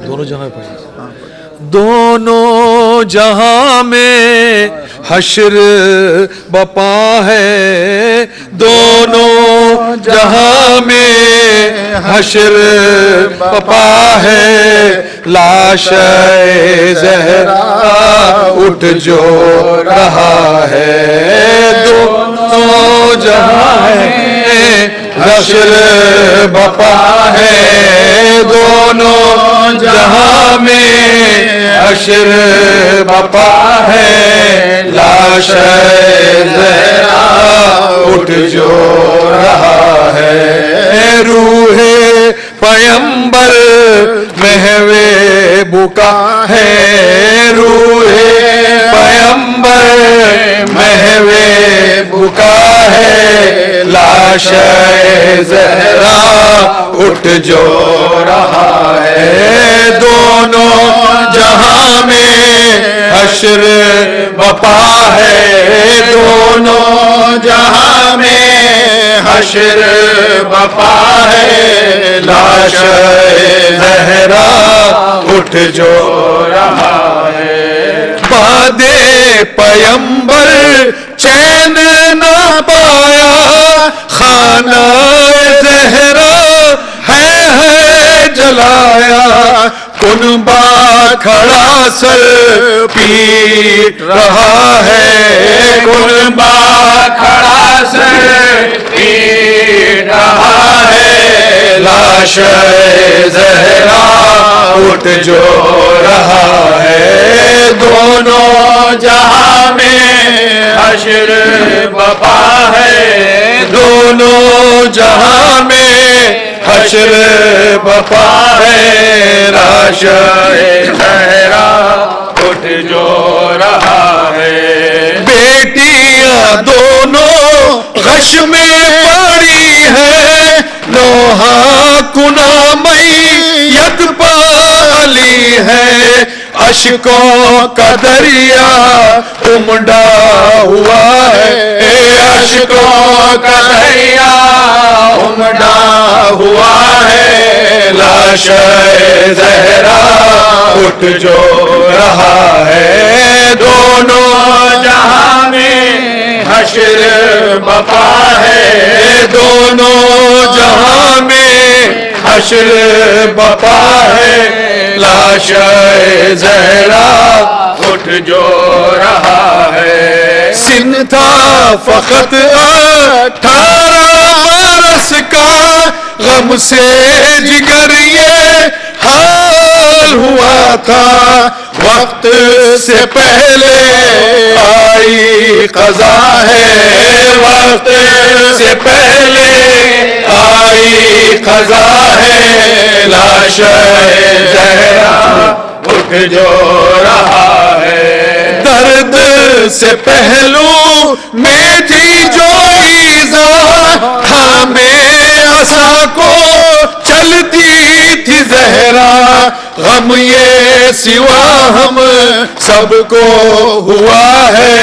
دونوں جہاں دونوں جہاں میں حشر بپا ہے، دونوں جہاں میں حشر بپا ہے، لاش زہرا اٹھ جو رہا ہے، دونوں جہاں میں حشر بپا ہے، دونوں جہاں میں حشر بپا ہے، لاش زہرا اٹھ جو رہا ہے، روح پیمبر محو بکا ہے، روح پیمبر محو بکا ہے، لاش زہرا اٹھ جو رہا ہے، دونوں جہاں میں حشر بپا ہے، دونوں جہاں میں حشر بپا ہے، لاش زہرا اٹھ جو رہا ہے، بعد پیمبر چین نہ پایا، خانہ زہرا ہے جلایا، کنبہ کھڑا سر پیٹ رہا ہے، کنبہ کھڑا سر پیٹ رہا ہے، لاش زہرا اٹھ جو رہا ہے، دونوں جہاں میں حشر بپا ہے، دونوں جہاں میں حشر بپا ہے، لاش زہرا اٹھ جو رہا ہے، بیٹیاں دونوں غش میں پڑی ہے، نوحہ کناں میت پالی ہے، اشکوں کا دریا امڈا ہوا ہے، اشکوں کا دریا امڈا ہوا ہے، لاش زہرا اٹھ جو رہا ہے، دونوں جہاں میں حشر بپا ہے، دونوں جہاں میں حشر بپا ہے، لاش زہرا اٹھ جو رہا ہے، سن تھا فقط 18 برس کا، غم سے جگر یہ حال ہوا تھا، وقت سے پہلے آئی قضا ہے، وقت سے پہلے آئی قضا ہے، لاش زہرا اٹھ جو رہا ہے، درد سے پہلو میں تھی جو ایزا، ہمیں عصا کو چلتی تھی زہرا، غم یہ سوا ہم سب کو ہوا ہے،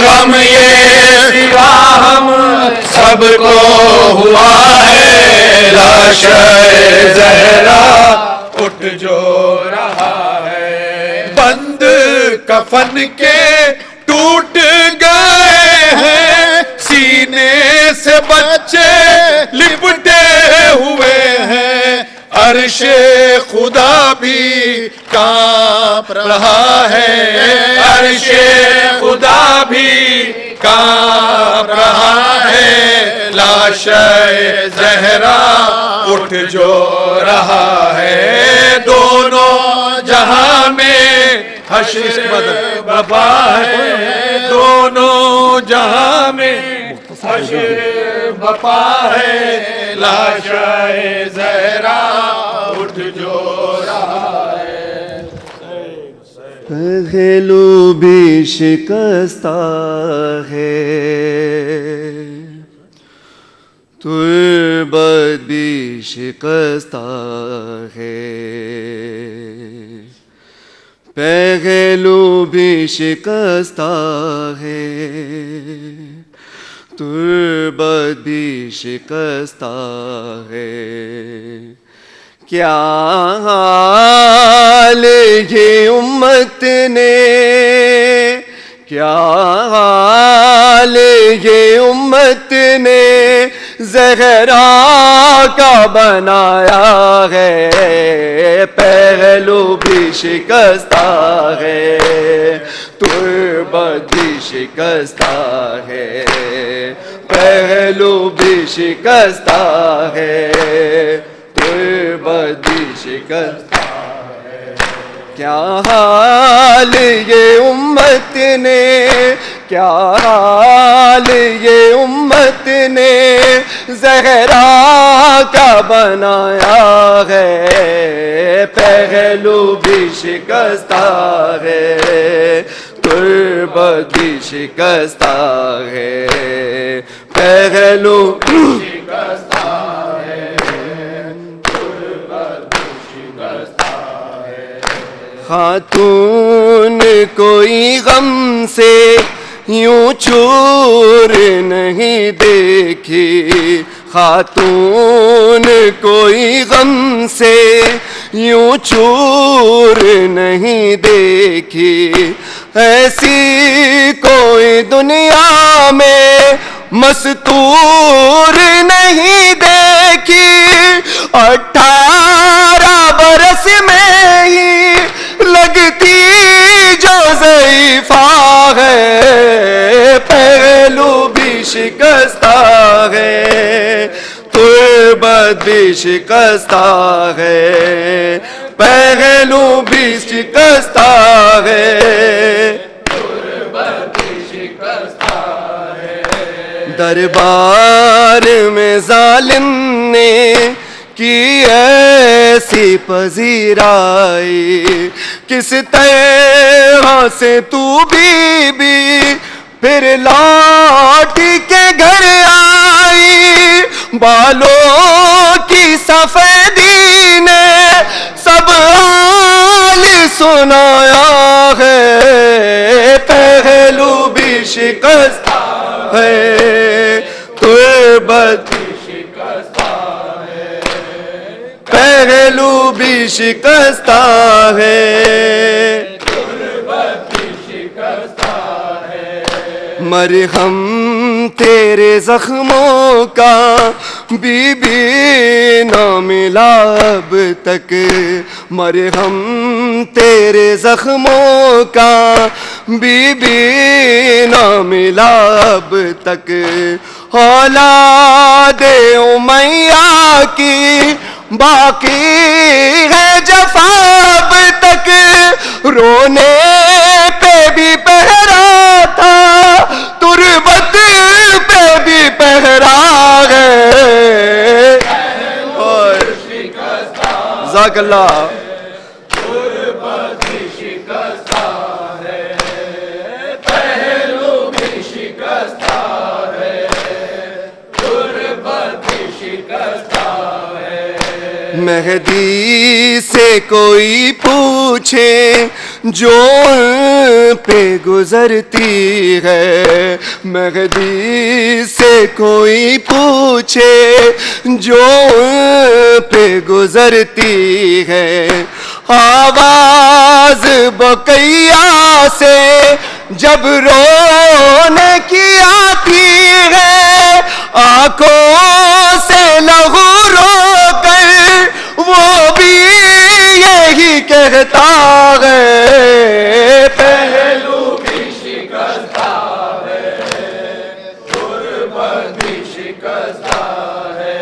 غم یہ سوا ہم سب کو ہوا ہے، لاش زہرا اٹھ جو رہا ہے، بند کفن کے ٹوٹ گئے ہیں، سینے سے بچے لپٹے ہوئے ہیں، عرش خدا بھی کانپ رہا ہے، عرش خدا بھی کانپ رہا ہے، لاش زہرا اٹھ جو رہا ہے، دونوں جہاں میں حشر بپا ہے، دونوں جہاں میں حشر بپا ہے، لاش زہرا اٹھ جو رہا ہے، پہلو بھی شکستہ ہے، تربت بھی شکستہ ہے، پہلو بھی شکستہ ہے، تربت بھی شکستہ ہے. کیا حال یہ امت نے، کیا حال یہ امت نے زہرا کا بنایا ہے. پہلو بھی شکستہ ہے، تربت بھی شکستہ ہے، پہلو بھی شکستہ ہے، تربت بھی شکستہ ہے. کیا حال یہ امت نے، کیا حال یہ امت نے زہرا کا بنایا ہے. پہلو بھی شکستہ ہے، تربت بھی شکستہ ہے، پہلو بھی شکستہ ہے، تربت بھی شکستہ ہے. خاتون کوئی غم سے یوں چور نہیں دیکھی، خاتون کوئی غم سے یوں چور نہیں دیکھی. ایسی کوئی دنیا میں مستور نہیں دیکھی. 18 برس میں ہی لگتی جو ضعیفہ ہے. پہلو بھی شکستہ ہے، تربت بھی شکستہ ہے، پہلو بھی شکستہ ہے، تربت بھی شکستہ ہے. دربار میں ظالم نے کی ایسی پذیرائی، کس طرح سے تو بی پھر لوٹ کے گھر آئی. بالوں کی سفیدی نے سب حال سنایا ہے. پہلو بھی شکستہ ہے، تربت بھی شکستہ ہے، پہلو بھی شکستہ ہے، تربت بھی شکستہ ہے. مرہم تیرے زخموں کا بی بی نہ ملا اب تک، مرہم تیرے زخموں کا بی بی نہ ملا اب تک. اولاد امیہ کی باقی ہے جفا اب تک، رونے پہ بھی پہرا تھا، تربت پہ بھی پہرا ہے. جزاک اللہ. تربت بھی شکستہ ہے، پہلو بھی شکستہ ہے، تربت بھی شکستہ ہے. مہدی سے کوئی پوچھے جو ان پہ گزرتی ہے، مہدی سے کوئی پوچھے جو ان پہ گزرتی ہے. آواز بقیہ سے جب رونے کی آتی ہے، آنکھوں سے لہو رو کر وہ بھی یہی کہتا ہے. پہلو بھی شکستہ ہے، تربت بھی شکستہ ہے،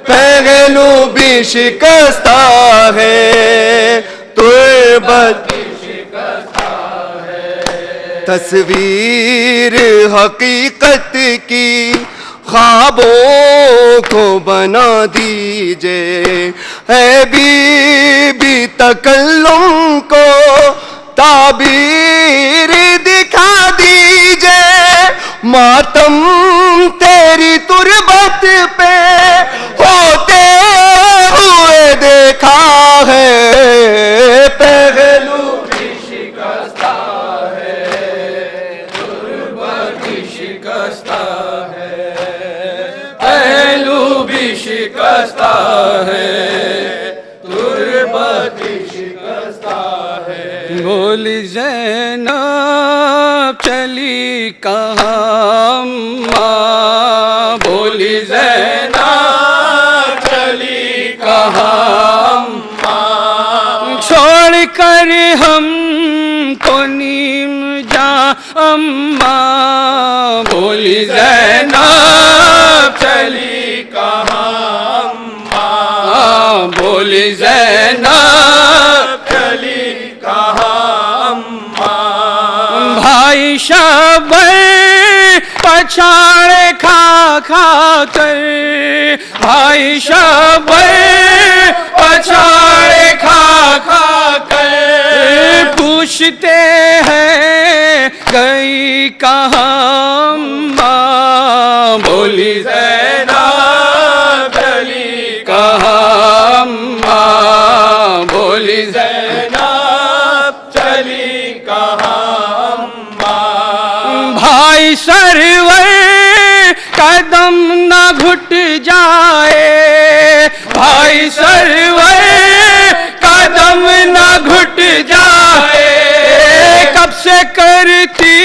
پہلو بھی شکستہ ہے، تربت بھی شکستہ ہے. تصویر حقیقت کی خوابوں کو بنا دیجئے، اے بی بی تکلم کو تعبیر دکھا دیجئے. ماتم تیری تربت پہ ہوتے ہوئے دیکھا ہے. پہلو بھی شکستہ ہے، تربت بھی شکستہ شکستہ ہے، تربتی شکستہ ہے۔ بولی زینب چلی کہاں ماں، بولی زینب چلی کہاں ماں، چھوڑ کر ہم کو نیم جاں اماں، بولی زینب چلی کہاں ماں، بولی زینب چلی کہاں ماں، بھائی شبر پچھاڑے کھا کھا کر، بھائی شبر پچھاڑے کھا کھا کر، پوچھتے ہیں گئی کہاں ماں، بولی زینب چلی کہاں ماں، بولی زینب چلی کہاں ماں، بھائی سرور قدم نہ گھٹ جائے، بھائی سرور قدم نہ گھٹ جائے، کب سے کرتی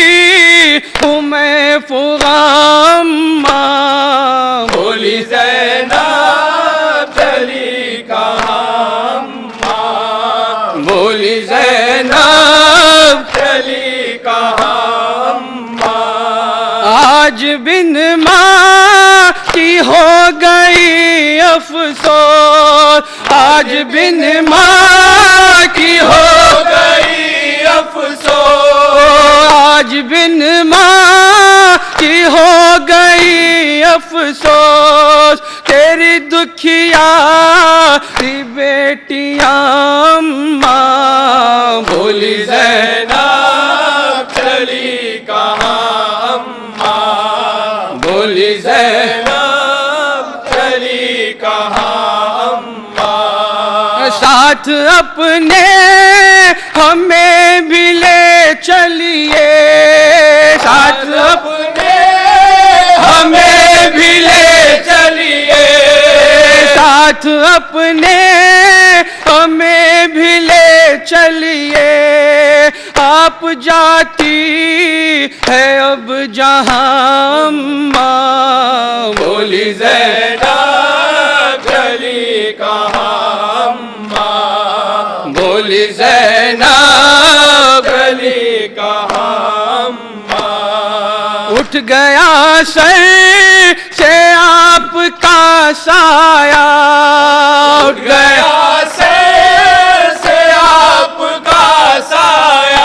ہوں میں فغام ماں، بولی زینب چلی کہاں ماں، بولی زینب چلی کہاں ماں، آج بن ماں کی ہو گئی افسوس، آج بن ماں کی ہو گئی افسوس، آج بن ماں کی ہو گئی افسوس، تیری دکھیا تھی بیٹیاں ماں، بولی زینب چلی کہاں ماں، بولی زینب چلی کہاں ماں، ساتھ اپنے ہمیں بھی لے چلیے، ساتھ اپنے ہمیں بھی لے چلیے، ساتھ اپنے ہمیں بھی لے چلیے، آپ جاتی ہے اب جہاں ماں، بولی زینب چلی کہاں ماں، بولی زینب چلی کہاں ماں، اٹھ گیا سر سے آپ کا سایہ، اٹھ گیا سر سے آپ کا سایہ،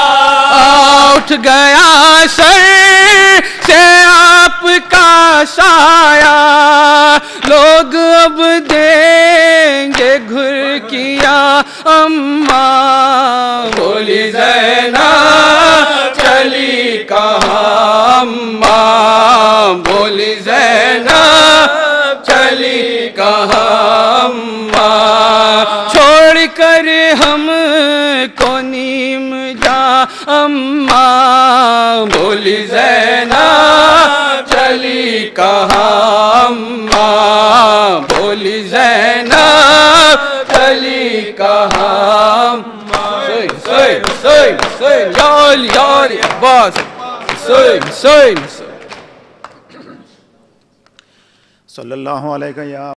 اٹھ گیا سر سے آپ کا سایہ، لوگ اب دیں گے گھر کیا اماں، بولی زینب چلی کہاں ماں، بولی زینب چلی کہاں ماں، چھوڑ کر ہم کو نیم جاں اماں، بولی زینب چلی کہاں ماں، بولی زینب چلی کہاں ماں، یار عباس صلی اللہ علیہ یا